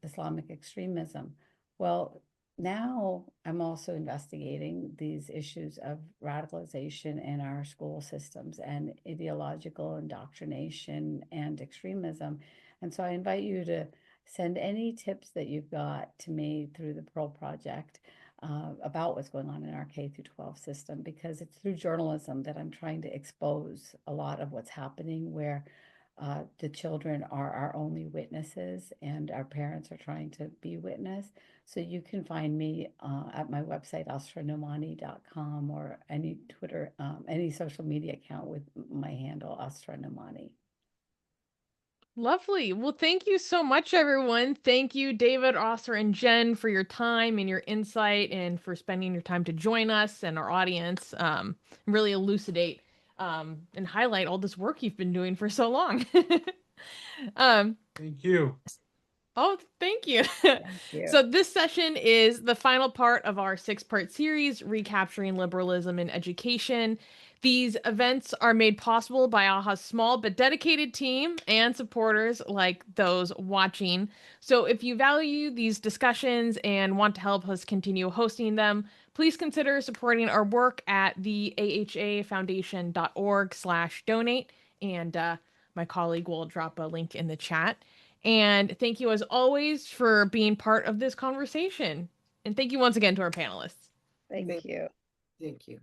Islamic extremism. Well, now I'm also investigating these issues of radicalization in our school systems and ideological indoctrination and extremism. And so I invite you to send any tips that you've got to me through the Pearl Project about what's going on in our K through 12 system, because it's through journalism that I'm trying to expose a lot of what's happening where the children are our only witnesses and our parents are trying to be witness. So you can find me at my website, asranomani.com, or any Twitter, any social media account with my handle, asranomani. Lovely. Well, thank you so much, everyone. Thank you, David, Oscar, and Jen, for your time and your insight and for spending your time to join us and our audience, really elucidate and highlight all this work you've been doing for so long. Thank you. Oh, thank you. Thank you. So this session is the final part of our 6-part series, Recapturing Liberalism in Education. These events are made possible by AHA's small but dedicated team and supporters like those watching. So if you value these discussions and want to help us continue hosting them, please consider supporting our work at the ahafoundation.org/donate. And my colleague will drop a link in the chat. And thank you, as always, for being part of this conversation. And thank you once again to our panelists. Thank you. Thank you.